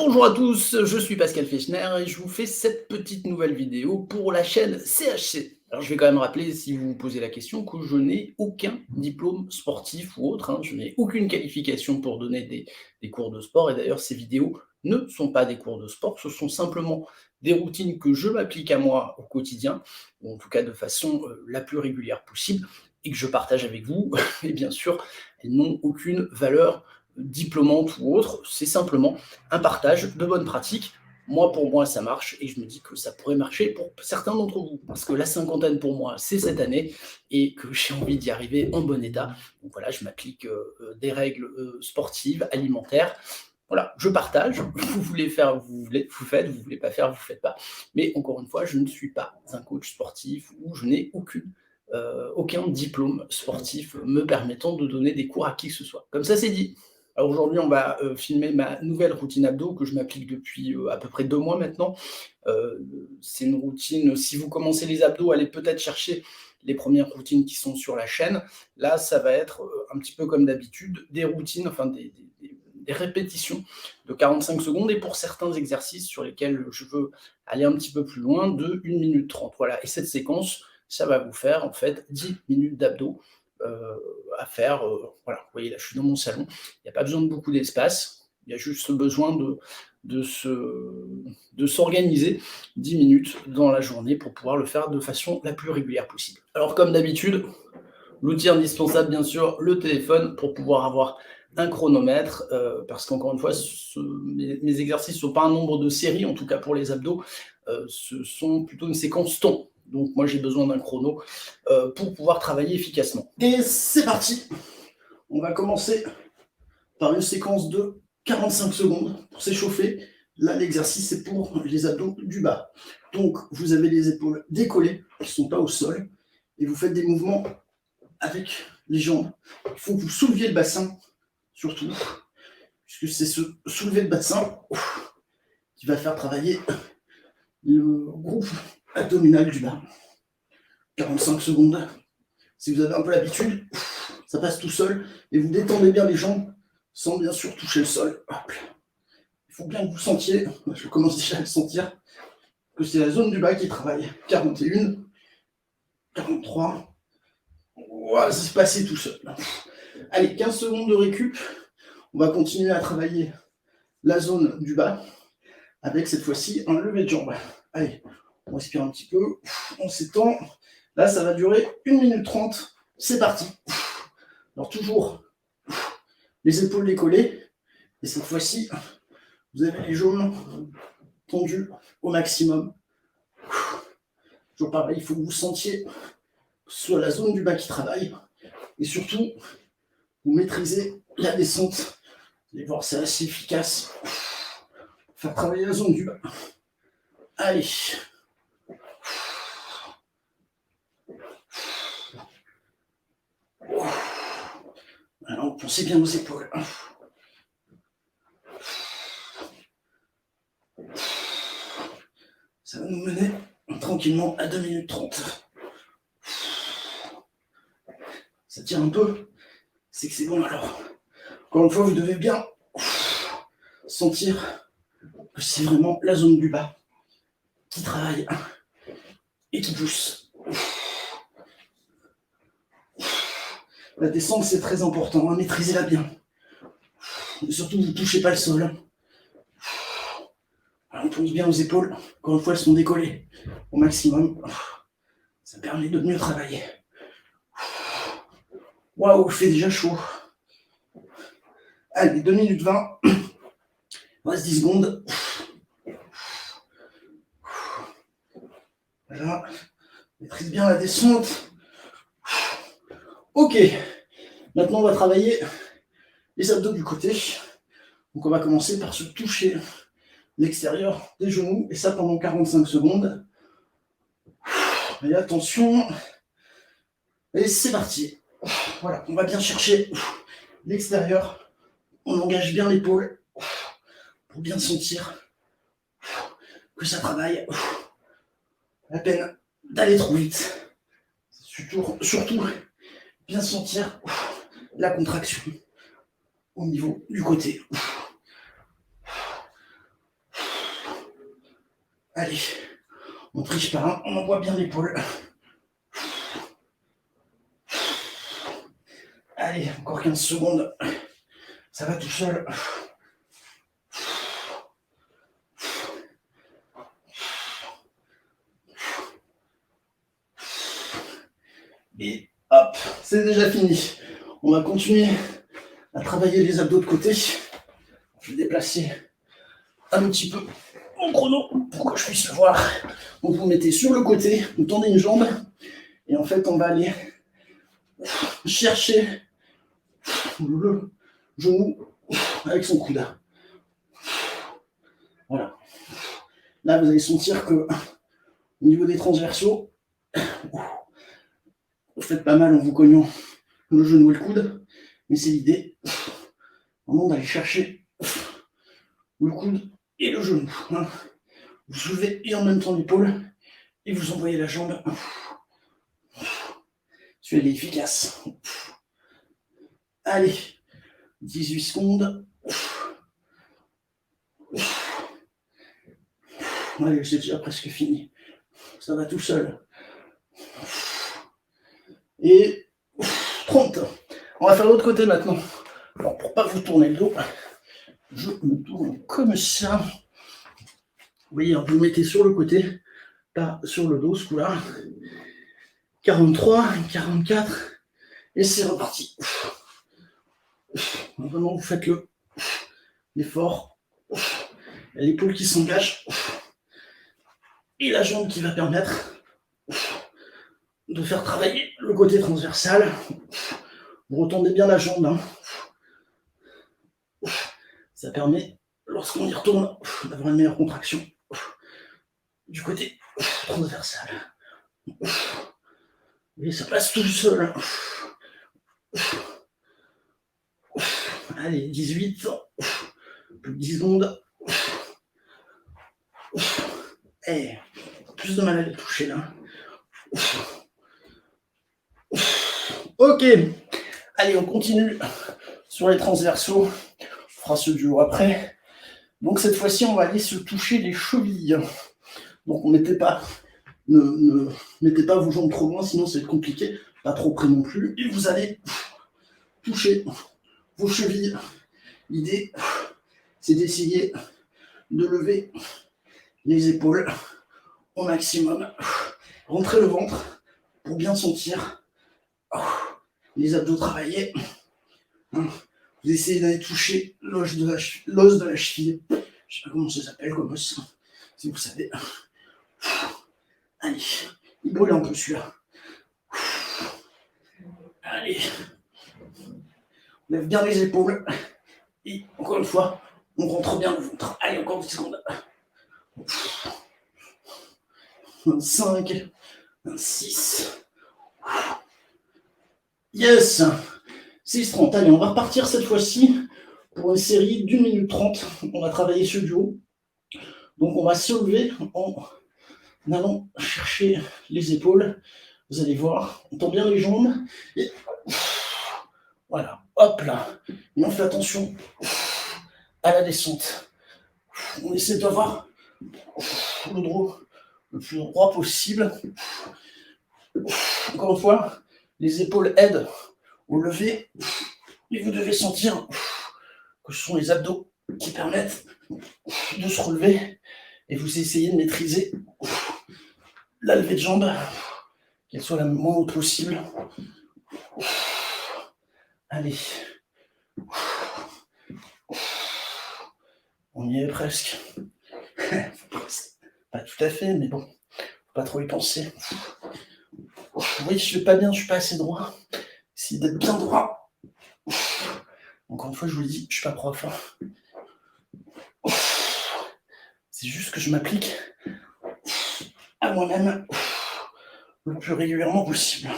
Bonjour à tous, je suis Pascal Fechner et je vous fais cette petite nouvelle vidéo pour la chaîne CHC. Alors je vais quand même rappeler, si vous vous posez la question, que je n'ai aucun diplôme sportif ou autre, je n'ai aucune qualification pour donner des cours de sport et d'ailleurs ces vidéos ne sont pas des cours de sport, ce sont simplement des routines que je m'applique à moi au quotidien, ou en tout cas de façon la plus régulière possible, et que je partage avec vous, et bien sûr, elles n'ont aucune valeur diplômante ou autre, c'est simplement un partage de bonnes pratiques. Moi, pour moi, ça marche et je me dis que ça pourrait marcher pour certains d'entre vous. Parce que la cinquantaine, pour moi, c'est cette année et que j'ai envie d'y arriver en bon état. Donc voilà, je m'applique des règles sportives, alimentaires. Voilà, je partage. Vous voulez faire, vous faites. Vous voulez pas faire, vous faites pas. Mais encore une fois, je ne suis pas un coach sportif ou je n'ai aucun diplôme sportif me permettant de donner des cours à qui que ce soit. Comme ça, c'est dit. Alors aujourd'hui, on va filmer ma nouvelle routine abdos que je m'applique depuis à peu près 2 mois maintenant. C'est une routine, si vous commencez les abdos, allez peut-être chercher les premières routines qui sont sur la chaîne. Là, ça va être un petit peu comme d'habitude, des routines, enfin des répétitions de 45 secondes et pour certains exercices sur lesquels je veux aller un petit peu plus loin, de 1 minute 30. Voilà, et cette séquence, ça va vous faire en fait 10 minutes d'abdos à faire. Voilà, vous voyez là, je suis dans mon salon, il n'y a pas besoin de beaucoup d'espace, il y a juste besoin de s'organiser 10 minutes dans la journée pour pouvoir le faire de façon la plus régulière possible. Alors comme d'habitude, l'outil indispensable bien sûr, le téléphone pour pouvoir avoir un chronomètre, parce qu'encore une fois, mes exercices ne sont pas un nombre de séries, en tout cas pour les abdos, ce sont plutôt une séquence temps. Donc moi j'ai besoin d'un chrono pour pouvoir travailler efficacement. Et c'est parti. On va commencer par une séquence de 45 secondes pour s'échauffer. Là, l'exercice, c'est pour les abdos du bas. Donc, vous avez les épaules décollées, qui ne sont pas au sol, et vous faites des mouvements avec les jambes. Il faut que vous souleviez le bassin, surtout, puisque c'est ce soulever le bassin qui va faire travailler le groupe abdominal du bas. 45 secondes. Si vous avez un peu l'habitude, ça passe tout seul, et vous détendez bien les jambes, sans bien sûr toucher le sol. Hop. Il faut bien que vous sentiez, je commence déjà à le sentir, que c'est la zone du bas qui travaille. 41, 43, voilà, ça s'est passé tout seul. Allez, 15 secondes de récup. On va continuer à travailler la zone du bas avec cette fois-ci un lever de jambe. Allez, on respire un petit peu, on s'étend. Là, ça va durer 1 minute 30. C'est parti. Alors toujours les épaules décollées. Et cette fois-ci, vous avez les jambes tendues au maximum. Toujours pareil, il faut que vous sentiez que ce soit la zone du bas qui travaille. Et surtout, vous maîtrisez la descente. Vous allez voir, c'est assez efficace. Faire travailler la zone du bas. Allez. Alors, pensez bien aux épaules. Ça va nous mener tranquillement à 2 minutes 30. Ça tire un peu, c'est que c'est bon alors. Encore une fois, vous devez bien sentir que c'est vraiment la zone du bas qui travaille et qui pousse. La descente, c'est très important, maîtrisez-la bien. Et surtout, vous ne touchez pas le sol. On pense bien aux épaules. Encore une fois, elles sont décollées au maximum. Ça permet de mieux travailler. Waouh, il fait déjà chaud. Allez, 2 minutes 20. Il reste 10 secondes. Voilà. Maîtrise bien la descente. Ok. Maintenant, on va travailler les abdos du côté. Donc, on va commencer par se toucher l'extérieur des genoux. Et ça pendant 45 secondes. Et attention. Et c'est parti. Voilà, on va bien chercher l'extérieur. On engage bien l'épaule pour bien sentir que ça travaille. La peine d'aller trop vite. Surtout bien sentir la contraction au niveau du côté. Allez, on triche pas, hein, on envoie bien l'épaule. Allez, encore 15 secondes. Ça va tout seul. Et hop, c'est déjà fini. On va continuer à travailler les abdos de côté. Je vais déplacer un petit peu mon chrono pour que je puisse le voir. Donc vous mettez sur le côté, vous tendez une jambe et en fait on va aller chercher le genou avec son coude. Voilà. Là vous allez sentir que au niveau des transversaux, vous faites pas mal en vous cognant le genou et le coude, mais c'est l'idée vraiment d'aller chercher le coude et le genou. Vous soulevez et en même temps l'épaule et vous envoyez la jambe. Celui-là est efficace. Allez, 18 secondes. Allez, c'est déjà presque fini. Ça va tout seul. Et 30. On va faire l'autre côté maintenant. Alors, pour pas vous tourner le dos, je me tourne comme ça. Vous voyez, vous le mettez sur le côté, pas sur le dos, ce coup-là. 43, 44, et c'est reparti. Vraiment, vous faites l'effort. L'épaule qui s'engage. Et la jambe qui va permettre de faire travailler le côté transversal. Vous retendez bien la jambe. Hein. Ça permet, lorsqu'on y retourne, d'avoir une meilleure contraction du côté transversal. Et ça passe tout seul. Allez, 18. Plus de 10 secondes. Et plus de mal à les toucher là. Ok. Allez, on continue sur les transversaux. On fera ce duo après. Donc cette fois-ci, on va aller se toucher les chevilles. Donc ne mettez pas vos jambes trop loin, sinon ça va être compliqué. Pas trop près non plus. Et vous allez toucher vos chevilles. L'idée, c'est d'essayer de lever les épaules au maximum. Rentrez le ventre pour bien sentir les abdos travailler. Vous essayez d'aller toucher l'os de la cheville. Je ne sais pas comment ça s'appelle comme os, si vous savez. Allez, il brûle un peu celui-là. Allez. On lève bien les épaules. Et encore une fois, on rentre bien le ventre. Allez, encore 10 secondes. 25, 26. Yes! 6,30. Allez, on va repartir cette fois-ci pour une série d'1 minute 30. On va travailler ce duo. Donc, on va se lever en allant chercher les épaules. Vous allez voir, on tend bien les jambes. Et voilà, hop là. Et on fait attention à la descente. On essaie d'avoir le dos le plus droit possible. Encore une fois, les épaules aident au lever. Et vous devez sentir que ce sont les abdos qui permettent de se relever. Et vous essayez de maîtriser la levée de jambe, qu'elle soit la moins haute possible. Allez. On y est presque. Pas tout à fait, mais bon, faut pas trop y penser. Oui, je vais pas bien, je suis pas assez droit. Essayez d'être bien droit. Encore une fois, je vous le dis, je suis pas prof. C'est juste que je m'applique à moi-même le plus régulièrement possible.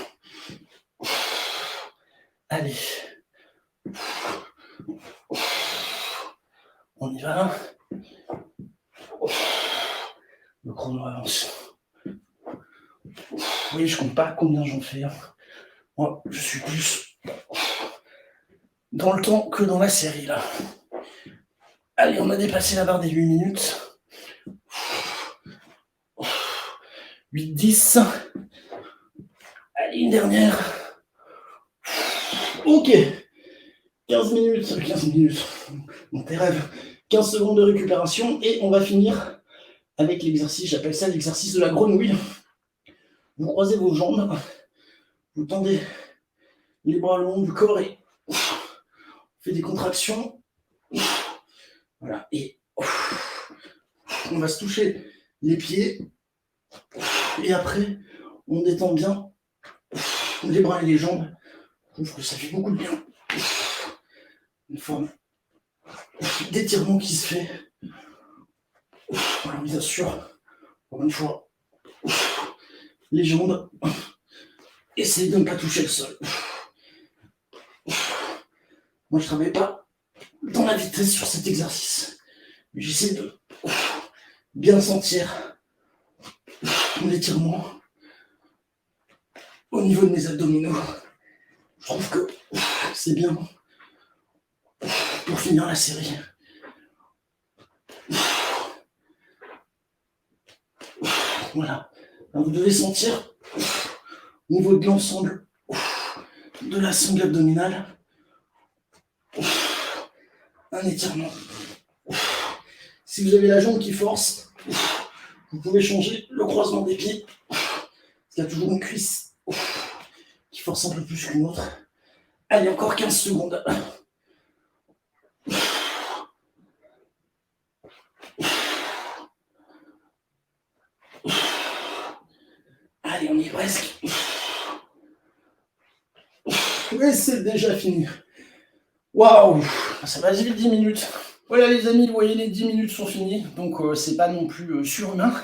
Allez. On y va. Le chrono avance. Oui, je compte pas combien j'en fais. Moi, je suis plus dans le temps que dans la série, là. Allez, on a dépassé la barre des 8 minutes. 8, 10. Allez, une dernière. Ok. 15 minutes. 15 minutes. Dans tes rêves. 15 secondes de récupération et on va finir avec l'exercice, j'appelle ça l'exercice de la grenouille. Vous croisez vos jambes, vous tendez les bras le long du corps et on fait des contractions. Voilà. Et on va se toucher les pieds. Et après, on détend bien les bras et les jambes. Je trouve que ça fait beaucoup de bien. Une forme d'étirement qui se fait. Alors bien sûr, encore une fois, les jambes, essayez de ne pas toucher le sol. Moi, je ne travaille pas dans la vitesse sur cet exercice. Mais j'essaie de bien sentir l'étirement au niveau de mes abdominaux. Je trouve que c'est bien pour finir la série. Voilà. Alors, vous devez sentir au niveau de l'ensemble de la sangle abdominale un étirement. Si vous avez la jambe qui force, vous pouvez changer le croisement des pieds. Il y a toujours une cuisse qui force un peu plus qu'une autre. Allez, encore 15 secondes. Allez, on y est presque. Et c'est déjà fini. Waouh, ça va vite 10 minutes. Voilà les amis, vous voyez les 10 minutes sont finies, donc c'est pas non plus surhumain.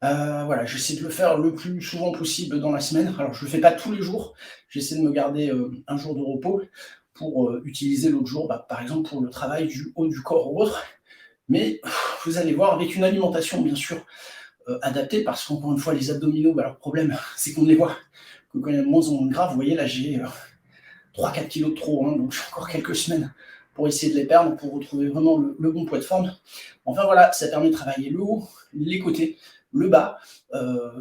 Voilà, j'essaie de le faire le plus souvent possible dans la semaine. Alors je le fais pas tous les jours, j'essaie de me garder un jour de repos pour utiliser l'autre jour, par exemple pour le travail du haut du corps ou autre. Mais vous allez voir, avec une alimentation bien sûr adaptée, parce qu'encore une fois les abdominaux, le problème c'est qu'on ne les voit que quand il y a de moins en moins grave. Vous voyez là j'ai 3-4 kilos de trop, donc j'ai encore quelques semaines pour essayer de les perdre, pour retrouver vraiment le bon poids de forme. Enfin voilà, ça permet de travailler le haut, les côtés, le bas,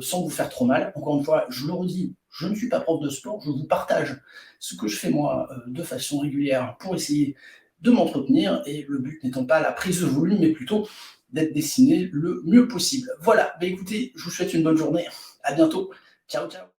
sans vous faire trop mal. Encore une fois, je le redis, je ne suis pas prof de sport, je vous partage ce que je fais moi de façon régulière pour essayer de m'entretenir, et le but n'étant pas la prise de volume, mais plutôt d'être dessiné le mieux possible. Voilà, écoutez, je vous souhaite une bonne journée, à bientôt, ciao ciao.